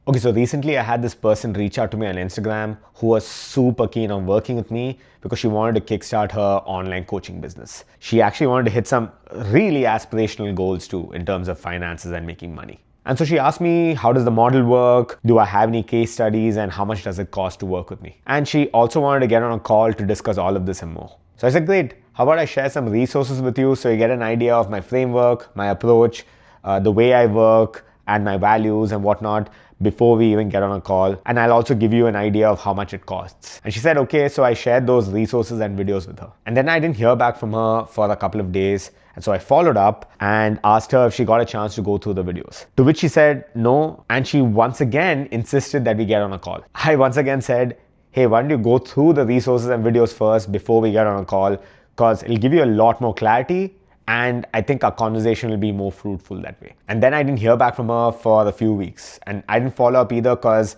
Okay, so recently I had this person reach out to me on Instagram who was super keen on working with me because she wanted to kickstart her online coaching business. She actually wanted to hit some really aspirational goals too in terms of finances and making money. And so she asked me, how does the model work? Do I have any case studies? And how much does it cost to work with me? And she also wanted to get on a call to discuss all of this and more. So I said, great. How about I share some resources with you so you get an idea of my framework, my approach, the way I work, and my values and whatnot before we even get on a call. And I'll also give you an idea of how much it costs. And she said, okay, so I shared those resources and videos with her. And then I didn't hear back from her for a couple of days. And so I followed up and asked her if she got a chance to go through the videos. To which she said no. And she once again insisted that we get on a call. I once again said, hey, why don't you go through the resources and videos first before we get on a call? Because it'll give you a lot more clarity. And I think our conversation will be more fruitful that way. And then I didn't hear back from her for a few weeks. And I didn't follow up either because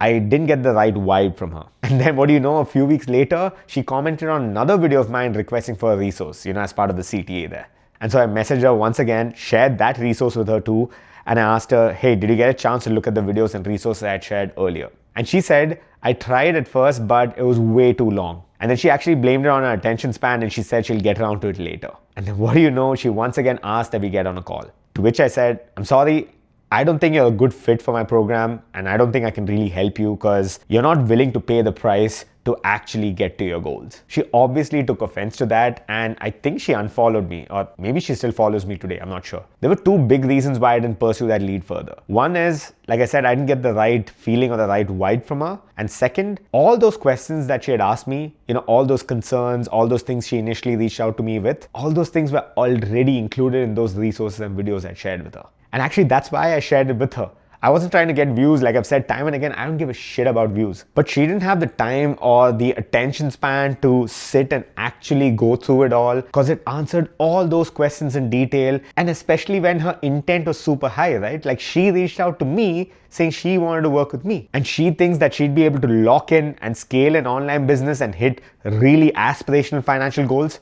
I didn't get the right vibe from her. And then what do you know, a few weeks later, she commented on another video of mine requesting for a resource, as part of the CTA there. And so I messaged her once again, shared that resource with her too. And I asked her, hey, did you get a chance to look at the videos and resources I had shared earlier? And she said, I tried at first, but it was way too long. And then she actually blamed it on her attention span and she said she'll get around to it later. And then what do you know, she once again asked that we get on a call. To which I said, I'm sorry, I don't think you're a good fit for my program and I don't think I can really help you because you're not willing to pay the price to actually get to your goals. She obviously took offense to that and I think she unfollowed me, or maybe she still follows me today, I'm not sure. There were two big reasons why I didn't pursue that lead further. One is, like I said, I didn't get the right feeling or the right vibe from her. And second, all those questions that she had asked me, all those concerns, all those things she initially reached out to me with, all those things were already included in those resources and videos I shared with her. And actually, that's why I shared it with her. I wasn't trying to get views. Like I've said time and again, I don't give a shit about views. But she didn't have the time or the attention span to sit and actually go through it all because it answered all those questions in detail. And especially when her intent was super high, right? Like she reached out to me saying she wanted to work with me. And she thinks that she'd be able to lock in and scale an online business and hit really aspirational financial goals.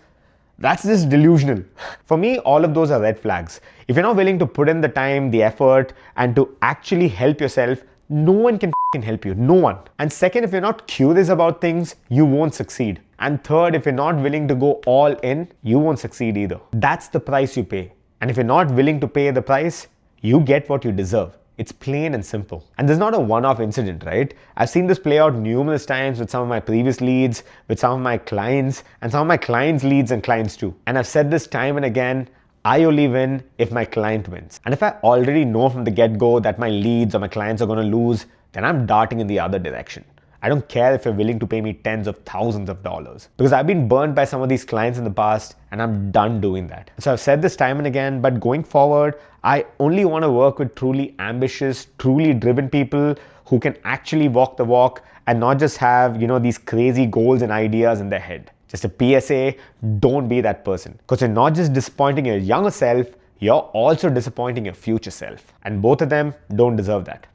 That's just delusional. For me, all of those are red flags. If you're not willing to put in the time, the effort, and to actually help yourself, no one can help you. No one. And second, if you're not curious about things, you won't succeed. And third, if you're not willing to go all in, you won't succeed either. That's the price you pay. And if you're not willing to pay the price, you get what you deserve. It's plain and simple. And there's not a one-off incident, right? I've seen this play out numerous times with some of my previous leads, with some of my clients, and some of my clients' leads and clients too. And I've said this time and again, I only win if my client wins. And if I already know from the get-go that my leads or my clients are going to lose, then I'm darting in the other direction. I don't care if you're willing to pay me tens of thousands of dollars because I've been burned by some of these clients in the past and I'm done doing that. So I've said this time and again, but going forward, I only want to work with truly ambitious, truly driven people who can actually walk the walk and not just have, these crazy goals and ideas in their head. Just a PSA, don't be that person because you're not just disappointing your younger self, you're also disappointing your future self. And both of them don't deserve that.